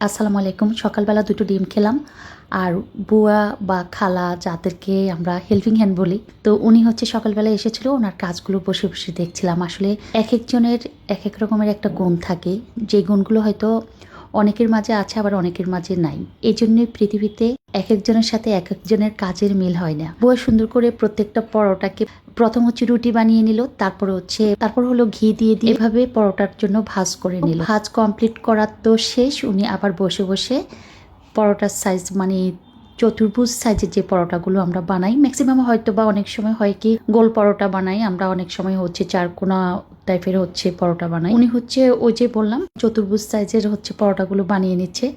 আসসালামু আলাইকুম। সকালবেলা দুটো ডিম খেলাম। আর বুয়া বা খালা যাদেরকে আমরা হেল্পিং হ্যান্ড বলি, তো উনি হচ্ছে সকালবেলা এসেছিল, ওনার কাজগুলো বসে বসে দেখছিলাম। আসলে একেকজনের একেক রকমের একটা গুণ থাকে, যে গুণগুলো হয়তো অনেকের মাঝে আছে আবার অনেকের মাঝে নাই। এজন্যই পৃথিবীতে একেকজনের সাথে একেকজনের কাজের মিল হয় না। বুয়া সুন্দর করে প্রত্যেকটা পরোটাকে প্রথম হচ্ছে রুটি বানিয়ে নিল, তারপর হলো ঘি দিয়ে এভাবে পরোটার জন্য ভাজ করে নিল। ভাজ কমপ্লিট করার তো শেষ, উনি আবার বসে বসে পরোটার সাইজ মানে চতুর্ভুজ সাইজের যে পরোটাগুলো আমরা বানাই, ম্যাক্সিমাম হয়তো বা অনেক সময় হয় কি গোল পরোটা বানাই আমরা, অনেক সময় হচ্ছে চারকোনা টাইপের হচ্ছে পরোটা বানাই। উনি হচ্ছে ওই যে বললাম চতুর্ভুজ সাইজের হচ্ছে পরোটাগুলো বানিয়ে নিচ্ছে।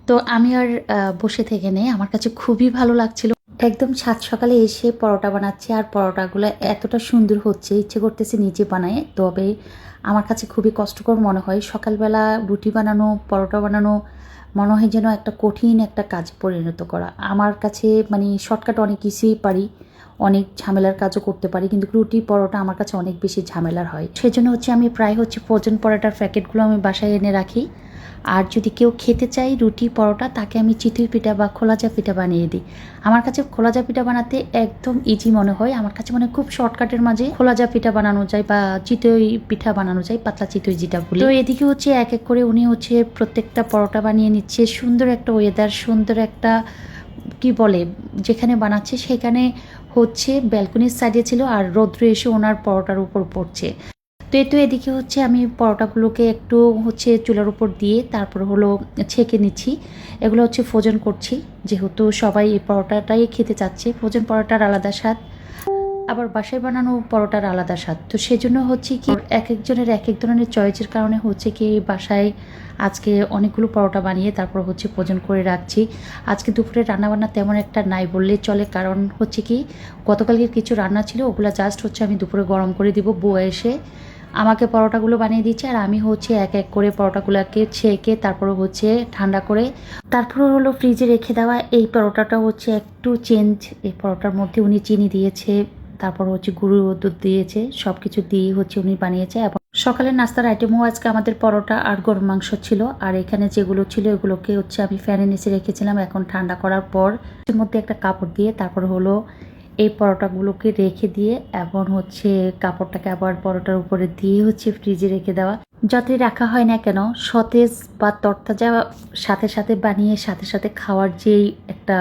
তো আমি আর বসে থেকে নেই, আমার কাছে খুবই ভালো লাগছিল। একদম সাত সকালে এসে পরোটা বানাচ্ছে, আর পরোটাগুলো এতটা সুন্দর হচ্ছে, ইচ্ছে করতেছে নিজে বানায়। তবে আমার কাছে খুবই কষ্টকর মনে হয় সকালবেলা রুটি বানানো, পরোটা বানানো, মনে হয় যেন একটা কঠিন একটা কাজ পরিণত করা। আমার কাছে মানে শর্টকাট অনেক কিছুই পারি, অনেক ঝামেলার কাজও করতে পারি, কিন্তু রুটি পরোটা আমার কাছে অনেক বেশি ঝামেলার হয়। সেজন্য হচ্ছে আমি প্রায় হচ্ছে ফ্রোজেন পরোটার প্যাকেটগুলো আমি বাসায় এনে রাখি। আর যদি কেউ খেতে চাই রুটি পরোটা, তাকে আমি চিতই পিঠা বা খোলাজা পিঠা বানিয়ে দিই। আমার কাছে খোলাজা পিঠা বানাতে একদম ইজি মনে হয়, আমার কাছে মানে খুব শর্টকাটের মাঝে খোলাজা পিঠা বানানো যায় বা চিতই পিঠা বানানো যায়, পাতলা চিতই যেটা বলি। তো এদিকে হচ্ছে এক এক করে উনি হচ্ছে প্রত্যেকটা পরোটা বানিয়ে নিচ্ছে। সুন্দর একটা ওয়েদার, সুন্দর একটা কি বলে, যেখানে বানাচ্ছে সেখানে হচ্ছে ব্যালকনির সাইডে ছিল, আর রৌদ্র এসে ওনার পরোটার উপর পড়ছে। তো এদিকে হচ্ছে আমি পরোটাগুলোকে একটু হচ্ছে চুলার উপর দিয়ে তারপর হলো ছেঁকে নিচ্ছি। এগুলো হচ্ছে ফ্রোজেন করছি, যেহেতু সবাই এই পরোটাটাই খেতে চাচ্ছে। ফ্রোজেন পরোটার আলাদা স্বাদ, আবার বাসায় বানানো পরোটার আলাদা স্বাদ। তো সেজন্য হচ্ছে কি এক একজনের এক এক ধরনের চয়েসের কারণে হচ্ছে কি বাসায় আজকে অনেকগুলো পরোটা বানিয়ে তারপর হচ্ছে ফ্রোজেন করে রাখছি। আজকে দুপুরে রান্নাবান্না তেমন একটা নাই বললেই চলে, কারণ হচ্ছে কি গতকালকের কিছু রান্না ছিল, ওগুলো জাস্ট হচ্ছে আমি দুপুরে গরম করে দিব। বুয়া এসে আমাকে পরোটাগুলো বানিয়ে দিচ্ছে, আর আমি হচ্ছে এক এক করে পরোটাগুলোকে ছেঁকে তারপরে হচ্ছে ঠান্ডা করে তারপর হলো ফ্রিজে রেখে দেওয়া। এই পরোটাটা হচ্ছে একটু চেঞ্জ, এই পরোটার মধ্যে উনি চিনি দিয়েছে, তারপর হচ্ছে গুঁড়ো দুধ দিয়েছে, সব কিছু দিয়ে হচ্ছে উনি বানিয়েছে। এবং সকালের নাস্তার আইটেমও আজকে আমাদের পরোটা আর গরুর মাংস ছিল। আর এখানে যেগুলো ছিল এগুলোকে হচ্ছে আমি ফ্যানের নিচে রেখেছিলাম, এখন ঠান্ডা করার পর এর মধ্যে একটা কাপড় দিয়ে তারপর হলো এই পরোটাগুলোকে রেখে দিয়ে এবং হচ্ছে কাপড়টাকে আবার পরোটার উপরে দিয়ে হচ্ছে ফ্রিজে রেখে দেওয়া। যতই রাখা হয় না কেন, সতেজ বা তরতাজা সাথে সাথে বানিয়ে সাথে সাথে খাওয়ার যেই একটা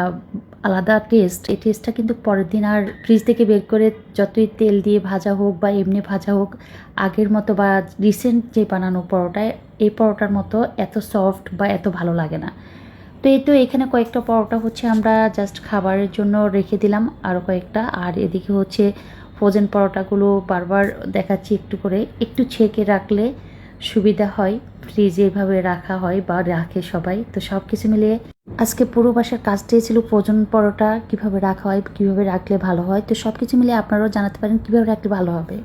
আলাদা টেস্ট, এই টেস্টটা কিন্তু পরের দিন আর ফ্রিজ থেকে বের করে যতই তেল দিয়ে ভাজা হোক বা এমনি ভাজা হোক, আগের মতো বা রিসেন্ট যে বানানো পরোটায় এই পরোটার মতো এত সফট বা এত ভালো লাগে না। তো এখানে কয়েকটা পরোটা হচ্ছে আমরা জাস্ট খাবারের জন্য রেখে দিলাম, আরও কয়েকটা। আর এদিকে হচ্ছে ফ্রোজেন পরোটাগুলো বারবার দেখাচ্ছি, একটু করে একটু ছেঁকে রাখলে সুবিধা হয়, ফ্রিজে এভাবে রাখা হয় বা রাখে সবাই। তো সব কিছু মিলিয়ে আজকে পুরো বাসার কাজটাই ছিল ফ্রোজেন পরোটা কীভাবে রাখা হয়, কীভাবে রাখলে ভালো হয়। তো সব কিছু মিলিয়ে আপনারাও জানাতে পারেন কীভাবে রাখলে ভালো হবে।